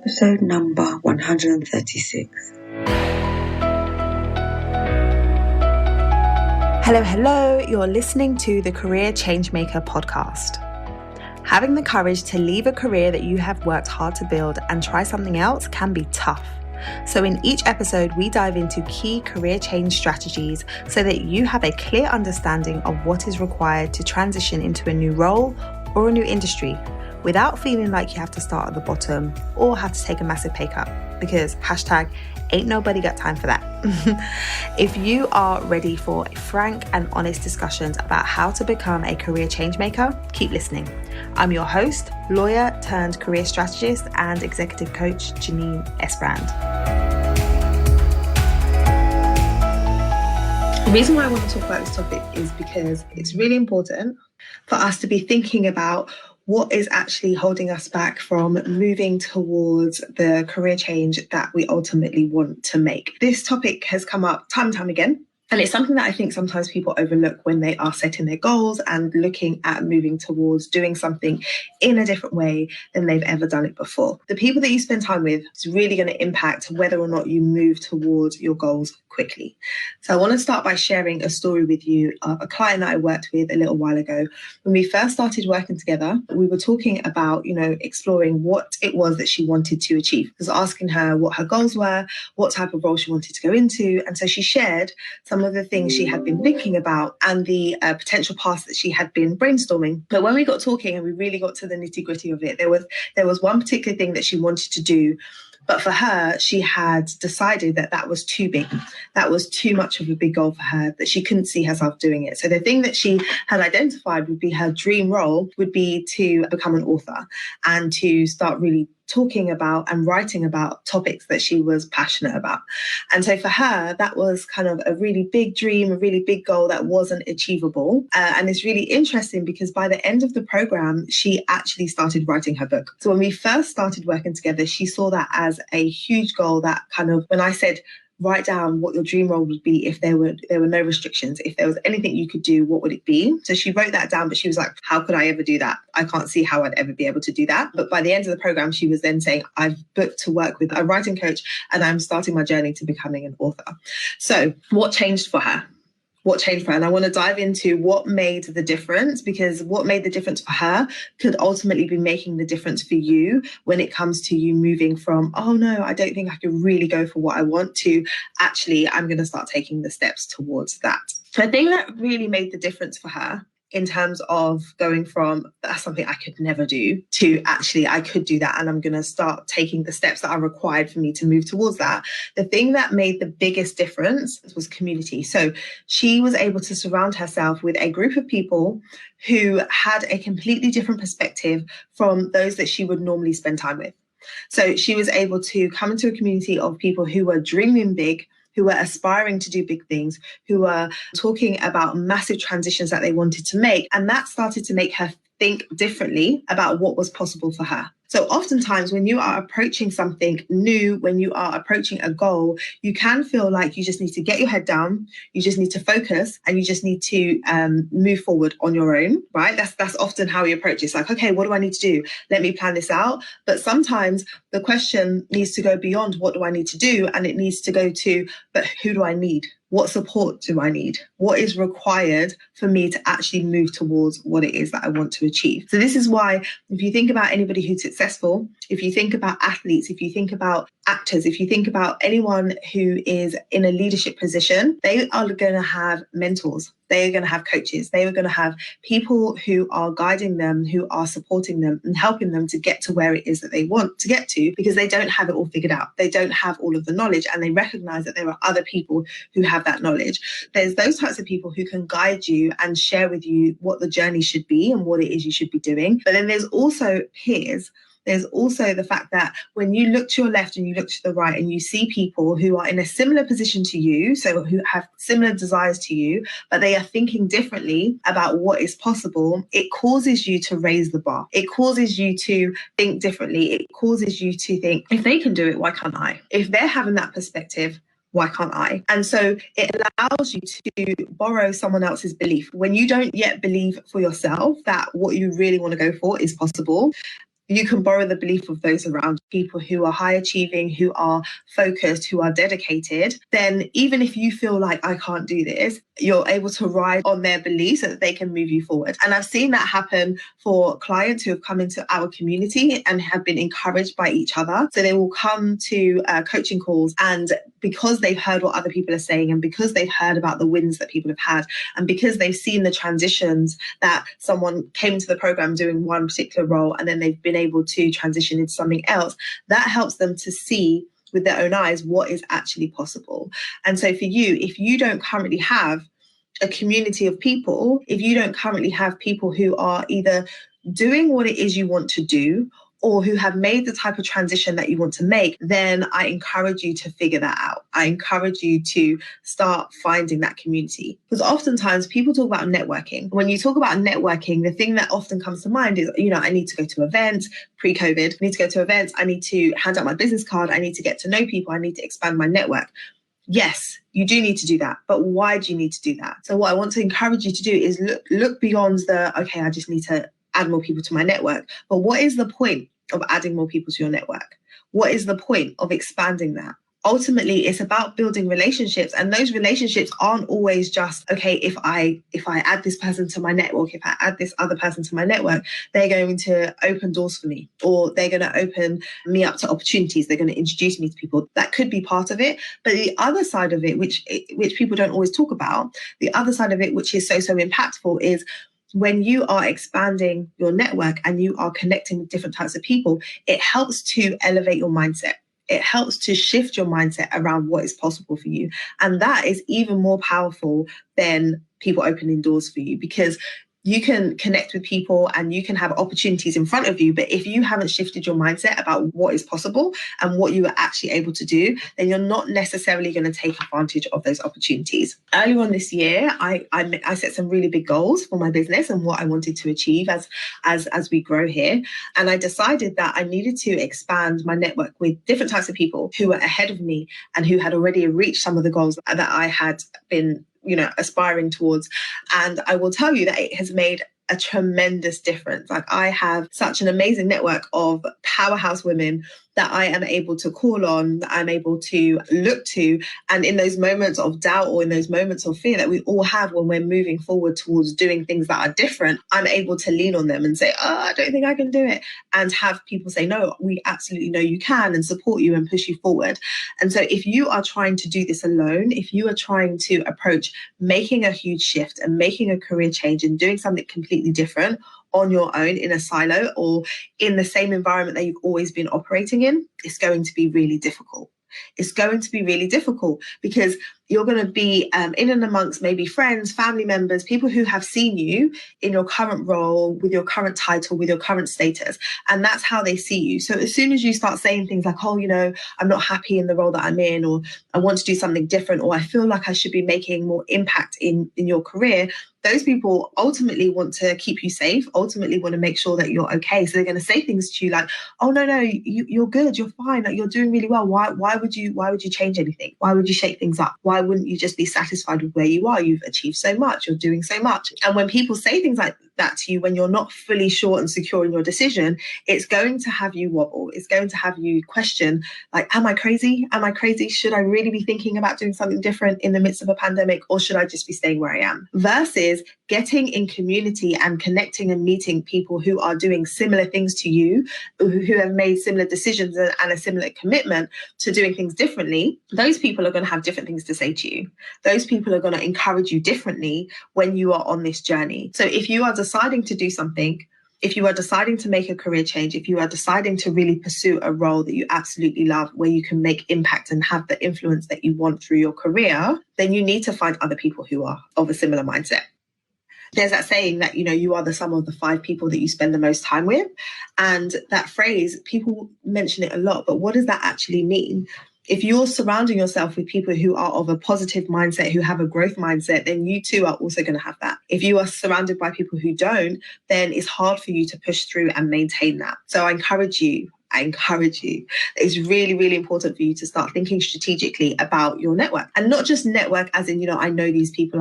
Episode number 136. Hello, you're listening to the Career Changemaker podcast. Having the courage to leave a career that you have worked hard to build and try something else can be tough. So in each episode, we dive into key career change strategies so that you have a clear understanding of what is required to transition into a new role or a new industry without feeling like you have to start at the bottom or have to take a massive pay cut, because ain't nobody got time for that. If you are ready for frank and honest discussions about how to become a career change maker, keep listening. I'm your host, lawyer turned career strategist and executive coach, Janine Esbrand. The reason why I want to talk about this topic is because it's really important for us to be thinking about what is actually holding us back from moving towards the career change that we ultimately want to make. This topic has come up time and time again. And it's something that I think sometimes people overlook when they are setting their goals and looking at moving towards doing something in a different way than they've ever done it before. The people that you spend time with is really going to impact whether or not you move towards your goals quickly. So I want to start by sharing a story with you of a client that I worked with a little while ago. When we first started working together, we were talking about, exploring what it was that she wanted to achieve. I was asking her what her goals were, what type of role she wanted to go into. And so she shared some of the things she had been thinking about and the potential paths that she had been brainstorming. But when we got talking and we really got to the nitty-gritty of it, there was one particular thing that she wanted to do. But for her, she had decided that was too big. That was too much of a big goal for her, that she couldn't see herself doing it. So the thing that she had identified would be her dream role would be to become an author and to start really talking about and writing about topics that she was passionate about. And so for her, that was kind of a really big dream, a really big goal that wasn't achievable. And it's really interesting because by the end of the program, she actually started writing her book. So when we first started working together, she saw that as a huge goal that kind of, when I said, write down what your dream role would be if there were no restrictions. If there was anything you could do, what would it be? So she wrote that down, but she was like, how could I ever do that? I can't see how I'd ever be able to do that. But by the end of the program, she was then saying, I've booked to work with a writing coach and I'm starting my journey to becoming an author. So what changed for her? And I want to dive into what made the difference, because what made the difference for her could ultimately be making the difference for you when it comes to you moving from, oh no, I don't think I can really go for what I want, to actually, I'm going to start taking the steps towards that. The thing that really made the difference for her in terms of going from that's something I could never do to actually I could do that and I'm going to start taking the steps that are required for me to move towards that. The thing that made the biggest difference was community. So she was able to surround herself with a group of people who had a completely different perspective from those that she would normally spend time with. So she was able to come into a community of people who were dreaming big, who were aspiring to do big things, who were talking about massive transitions that they wanted to make. And that started to make her think differently about what was possible for her. So oftentimes when you are approaching something new, when you are approaching a goal, you can feel like you just need to get your head down, you just need to focus, and you just need to move forward on your own, right? That's often how we approach it. It's like, okay, what do I need to do? Let me plan this out. But sometimes the question needs to go beyond what do I need to do? And it needs to go to, but who do I need? What support do I need? What is required for me to actually move towards what it is that I want to achieve? So this is why if you think about anybody who's successful, if you think about athletes, if you think about actors, if you think about anyone who is in a leadership position, they are going to have mentors. They are going to have coaches. They are going to have people who are guiding them, who are supporting them and helping them to get to where it is that they want to get to, because they don't have it all figured out. They don't have all of the knowledge, and they recognize that there are other people who have that knowledge. There's those types of people who can guide you and share with you what the journey should be and what it is you should be doing. But then there's also peers. There's also the fact that when you look to your left and you look to the right and you see people who are in a similar position to you, so who have similar desires to you, but they are thinking differently about what is possible, it causes you to raise the bar. It causes you to think differently. It causes you to think, if they can do it, why can't I? If they're having that perspective, why can't I? And so it allows you to borrow someone else's belief. When you don't yet believe for yourself that what you really want to go for is possible, you can borrow the belief of those around, people who are high achieving, who are focused, who are dedicated. Then even if you feel like I can't do this, you're able to ride on their beliefs so that they can move you forward. And I've seen that happen for clients who have come into our community and have been encouraged by each other. So they will come to coaching calls, and because they've heard what other people are saying, and because they've heard about the wins that people have had, and because they've seen the transitions that someone came into the program doing one particular role and then they've been able to transition into something else, that helps them to see with their own eyes what is actually possible. And so for you, if you don't currently have a community of people, if you don't currently have people who are either doing what it is you want to do or who have made the type of transition that you want to make, then I encourage you to figure that out. I encourage you to start finding that community. Because oftentimes people talk about networking. When you talk about networking, the thing that often comes to mind is, I need to go to events, pre-COVID, I need to go to events, I need to hand out my business card, I need to get to know people, I need to expand my network. Yes, you do need to do that. But why do you need to do that? So what I want to encourage you to do is look beyond okay, I just need to add more people to my network. But what is the point of adding more people to your network? What is the point of expanding that? Ultimately, it's about building relationships, and those relationships aren't always just, okay, if I add this person to my network, if I add this other person to my network, they're going to open doors for me, or they're going to open me up to opportunities. They're going to introduce me to people. That could be part of it. But the other side of it, which people don't always talk about, the other side of it, which is so impactful, is when you are expanding your network and you are connecting with different types of people, it helps to elevate your mindset. It helps to shift your mindset around what is possible for you. And that is even more powerful than people opening doors for you, because you can connect with people and you can have opportunities in front of you. But if you haven't shifted your mindset about what is possible and what you are actually able to do, then you're not necessarily going to take advantage of those opportunities. Earlier on this year, I set some really big goals for my business and what I wanted to achieve as we grow here. And I decided that I needed to expand my network with different types of people who were ahead of me and who had already reached some of the goals that I had been aspiring towards. And I will tell you that it has made a tremendous difference. Like, I have such an amazing network of powerhouse women that I am able to call on, that I'm able to look to. And in those moments of doubt or in those moments of fear that we all have when we're moving forward towards doing things that are different, I'm able to lean on them and say, I don't think I can do it. And have people say, no, we absolutely know you can, and support you and push you forward. And so if you are trying to do this alone, if you are trying to approach making a huge shift and making a career change and doing something completely different on your own in a silo or in the same environment that you've always been operating in, it's going to be really difficult. It's going to be really difficult because you're going to be in and amongst maybe friends, family members, people who have seen you in your current role, with your current title, with your current status. And that's how they see you. So as soon as you start saying things like, I'm not happy in the role that I'm in, or I want to do something different, or I feel like I should be making more impact in your career, those people ultimately want to keep you safe, ultimately want to make sure that you're okay. So they're going to say things to you like, oh, no, you're good, you're fine, like, you're doing really well. Why would you change anything? Why would you shake things up? Why wouldn't you just be satisfied with where you are? You've achieved so much, you're doing so much. And when people say things like that to you, when you're not fully sure and secure in your decision, it's going to have you wobble. It's going to have you question, like, am I crazy? Am I crazy? Should I really be thinking about doing something different in the midst of a pandemic, or should I just be staying where I am? Versus getting in community and connecting and meeting people who are doing similar things to you, who have made similar decisions and a similar commitment to doing things differently. Those people are going to have different things to say to you. Those people are going to encourage you differently when you are on this journey. So if you are deciding to do something, if you are deciding to make a career change, if you are deciding to really pursue a role that you absolutely love, where you can make impact and have the influence that you want through your career, then you need to find other people who are of a similar mindset. There's that saying that, you are the sum of the 5 people that you spend the most time with. And that phrase, people mention it a lot, but what does that actually mean? If you're surrounding yourself with people who are of a positive mindset, who have a growth mindset, then you too are also going to have that. If you are surrounded by people who don't, then it's hard for you to push through and maintain that. So I encourage you. It's really, really important for you to start thinking strategically about your network, and not just network as in, I know these people,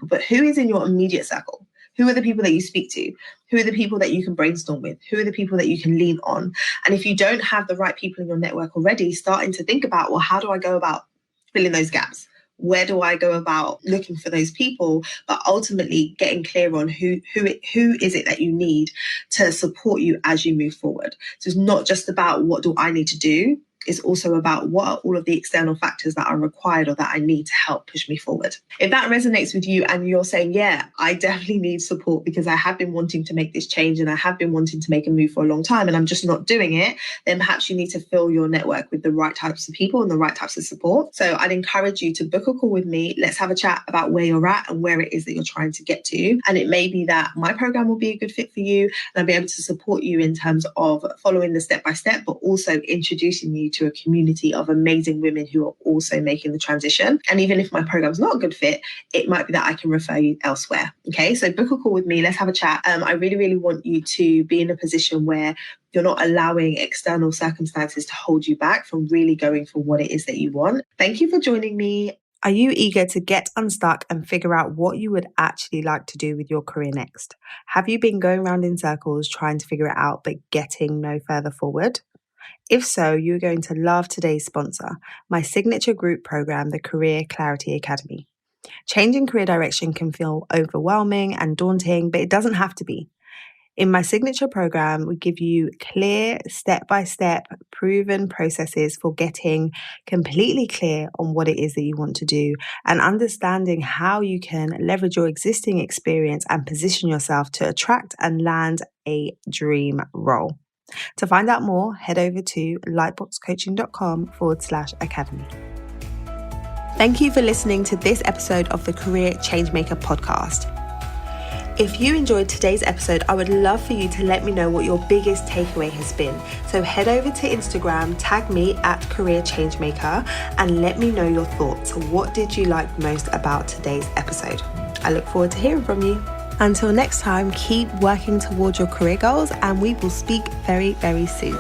but who is in your immediate circle? Who are the people that you speak to? Who are the people that you can brainstorm with? Who are the people that you can lean on? And if you don't have the right people in your network already, starting to think about, well, how do I go about filling those gaps? Where do I go about looking for those people? But ultimately getting clear on who is it that you need to support you as you move forward. So it's not just about what do I need to do. It's also about what are all of the external factors that are required or that I need to help push me forward. If that resonates with you and you're saying, yeah, I definitely need support because I have been wanting to make this change and I have been wanting to make a move for a long time and I'm just not doing it, then perhaps you need to fill your network with the right types of people and the right types of support. So I'd encourage you to book a call with me. Let's have a chat about where you're at and where it is that you're trying to get to. And it may be that my program will be a good fit for you and I'll be able to support you in terms of following the step-by-step, but also introducing you to a community of amazing women who are also making the transition. And even if my program's not a good fit, it might be that I can refer you elsewhere. Okay, so book a call with me. Let's have a chat. I really, really want you to be in a position where you're not allowing external circumstances to hold you back from really going for what it is that you want. Thank you for joining me. Are you eager to get unstuck and figure out what you would actually like to do with your career next? Have you been going around in circles trying to figure it out but getting no further forward? If so, you're going to love today's sponsor, my signature group program, the Career Clarity Academy. Changing career direction can feel overwhelming and daunting, but it doesn't have to be. In my signature program, we give you clear, step-by-step, proven processes for getting completely clear on what it is that you want to do and understanding how you can leverage your existing experience and position yourself to attract and land a dream role. To find out more, head over to lightboxcoaching.com/academy. Thank you for listening to this episode of the Career Changemaker podcast. If you enjoyed today's episode, I would love for you to let me know what your biggest takeaway has been. So head over to Instagram, tag me at Career Changemaker, and let me know your thoughts. What did you like most about today's episode? I look forward to hearing from you. Until next time, keep working towards your career goals and we will speak very, very soon.